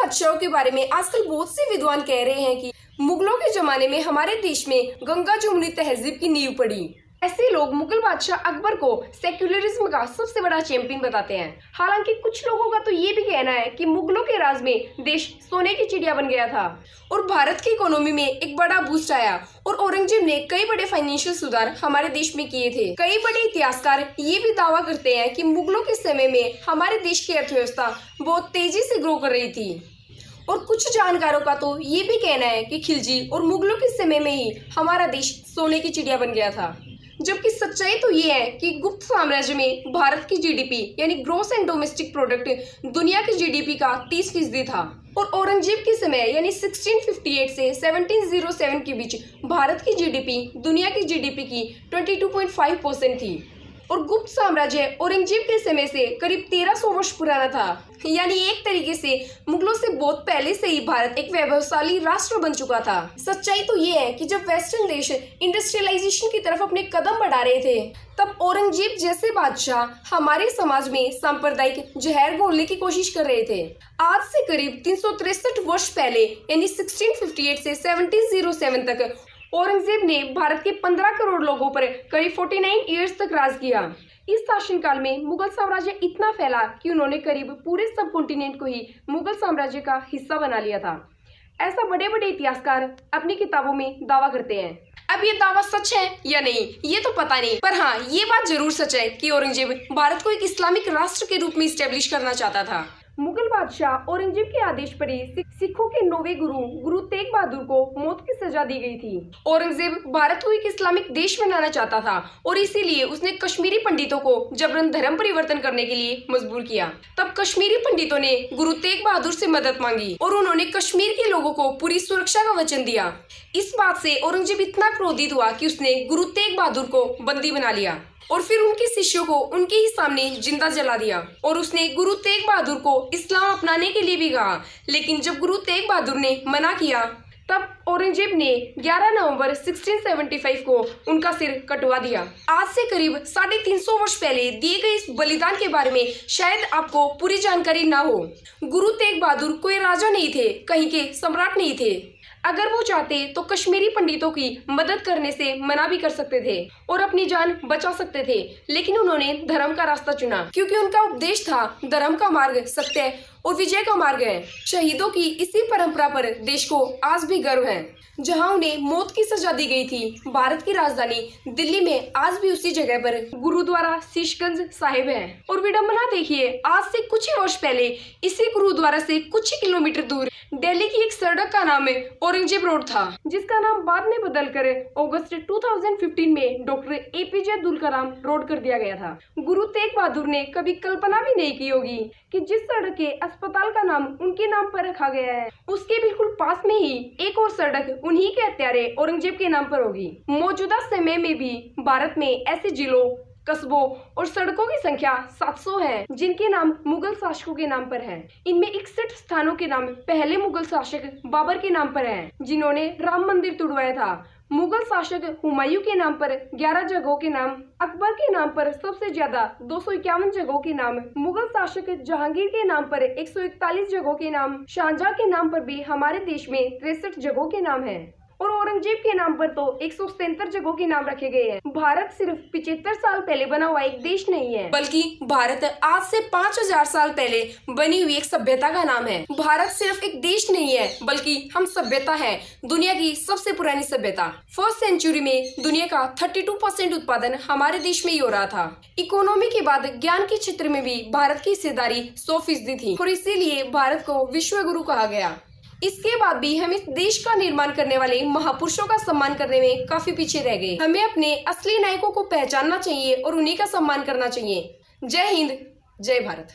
बादशाहों के बारे में आजकल बहुत से विद्वान कह रहे हैं कि मुगलों के जमाने में हमारे देश में गंगा जमुनी तहजीब की नींव पड़ी। ऐसे लोग मुगल बादशाह अकबर को सेक्युलरिज्म का सबसे बड़ा चैंपियन बताते हैं। हालांकि कुछ लोगों का तो ये भी कहना है कि मुगलों के राज में देश सोने की चिड़िया बन गया था और भारत की इकोनॉमी में एक बड़ा बूस्ट आया और औरंगजेब ने कई बड़े फाइनेंशियल सुधार हमारे देश में किए थे। कई बड़े इतिहासकार ये भी दावा करते हैं कि मुगलों के समय में हमारे देश की अर्थव्यवस्था बहुत तेजी से ग्रो कर रही थी और कुछ जानकारों का तो ये भी कहना है कि खिलजी और मुगलों के समय में ही हमारा देश सोने की चिड़िया बन गया था। जबकि सच्चाई तो ये है कि गुप्त साम्राज्य में भारत की जीडीपी यानी ग्रॉस एंड डोमेस्टिक प्रोडक्ट दुनिया की जीडीपी का 30% था और औरंगजेब के समय यानी 1658 से 1707 के बीच भारत की जीडीपी दुनिया की जीडीपी की 22.5% थी और गुप्त साम्राज्य औरंगजेब के समय से करीब 1300 वर्ष पुराना था। यानी एक तरीके से मुगलों से बहुत पहले से ही भारत एक वैभवशाली राष्ट्र बन चुका था। सच्चाई तो ये है कि जब वेस्टर्न देश इंडस्ट्रियलाइजेशन की तरफ अपने कदम बढ़ा रहे थे तब औरंगजेब जैसे बादशाह हमारे समाज में सांप्रदायिक जहर घोलने की कोशिश कर रहे थे। आज से करीब 363 वर्ष पहले यानी 1658 से 1707 तक औरंगजेब ने भारत के 15 करोड़ लोगों पर करीब 49 इयर्स तक राज किया। इस शासनकाल में मुगल साम्राज्य इतना फैला कि उन्होंने करीब पूरे सब कॉन्टिनेंट को ही मुगल साम्राज्य का हिस्सा बना लिया था। ऐसा बड़े बड़े इतिहासकार अपनी किताबों में दावा करते हैं। अब ये दावा सच है या नहीं ये तो पता नहीं, पर हाँ ये बात जरूर सच है कि औरंगजेब भारत को एक इस्लामिक राष्ट्र के रूप में स्टेब्लिश करना चाहता था। मुगल बादशाह औरंगजेब के आदेश पर ही सिखों के 9वें गुरु तेग बहादुर को मौत की सजा दी गई थी। औरंगजेब भारत को एक इस्लामिक देश बनाना चाहता था और इसीलिए उसने कश्मीरी पंडितों को जबरन धर्म परिवर्तन करने के लिए मजबूर किया। तब कश्मीरी पंडितों ने गुरु तेग बहादुर से मदद मांगी और उन्होंने कश्मीर के लोगों को पूरी सुरक्षा का वचन दिया। इस बात से औरंगजेब इतना क्रोधित हुआ कि उसने गुरु तेग बहादुर को बंदी बना लिया और फिर उनके शिष्यों को उनके ही सामने जिंदा जला दिया और उसने गुरु तेग बहादुर को इस्लाम अपनाने के लिए भी कहा। लेकिन जब गुरु तेग बहादुर ने मना किया तब औरंगजेब ने 11 नवंबर 1675 को उनका सिर कटवा दिया। आज से करीब 350 वर्ष पहले दिए गए इस बलिदान के बारे में शायद आपको पूरी जानकारी ना हो। गुरु तेग बहादुर कोई राजा नहीं थे, कहीं के सम्राट नहीं थे। अगर वो चाहते तो कश्मीरी पंडितों की मदद करने से मना भी कर सकते थे और अपनी जान बचा सकते थे, लेकिन उन्होंने धर्म का रास्ता चुना क्योंकि उनका उपदेश था धर्म का मार्ग सत्य और विजय का मार्ग है। शहीदों की इसी परंपरा पर देश को आज भी गर्व है। जहां उन्हें मौत की सजा दी गई थी, भारत की राजधानी दिल्ली में आज भी उसी जगह पर गुरुद्वारा शीशगंज साहिब है। और विडम्बना देखिए, आज से कुछ ही वर्ष पहले इसी गुरुद्वारा से कुछ ही किलोमीटर दूर दिल्ली की एक सड़क का नाम औरंगजेब रोड था, जिसका नाम बाद में बदलकर अगस्त 2015 में doctor APJ Abdul Kalam road कर दिया गया था। गुरु तेग बहादुर ने कभी कल्पना भी नहीं की होगी कि जिस सड़क के अस्पताल का नाम उनके नाम पर रखा गया है उसके बिल्कुल पास में ही एक और सड़क उन्हीं के हत्यारे औरंगजेब के नाम पर होगी। मौजूदा समय में भी भारत में ऐसे जिलों, कस्बों और सड़कों की संख्या 700 है जिनके नाम मुगल शासकों के नाम पर है। इनमें 61 स्थानों के नाम पहले मुगल शासक बाबर के नाम पर हैं, जिन्होंने राम मंदिर तुड़वाया था। मुगल शासक हुमायूं के नाम पर 11 जगहों के नाम, अकबर के नाम पर सबसे ज्यादा 251 जगहों के नाम, मुगल शासक जहांगीर के नाम पर 141 जगहों के नाम, शाहजहां के नाम पर भी हमारे देश में 63 जगहों के नाम है और औरंगजेब के नाम पर तो 177 जगहों के नाम रखे गए हैं। भारत सिर्फ 75 साल पहले बना हुआ एक देश नहीं है, बल्कि भारत आज से 5000 साल पहले बनी हुई एक सभ्यता का नाम है। भारत सिर्फ एक देश नहीं है, बल्कि हम सभ्यता है, दुनिया की सबसे पुरानी सभ्यता। फर्स्ट सेंचुरी में दुनिया का 32% उत्पादन हमारे देश में ही हो रहा था। इकोनॉमी के बाद ज्ञान के क्षेत्र में भी भारत की हिस्सेदारी 100% थी और इसीलिए भारत को विश्व गुरु कहा गया। इसके बाद भी हम इस देश का निर्माण करने वाले महापुरुषों का सम्मान करने में काफी पीछे रह गए। हमें अपने असली नायकों को पहचानना चाहिए और उन्हीं का सम्मान करना चाहिए। जय हिंद, जय भारत।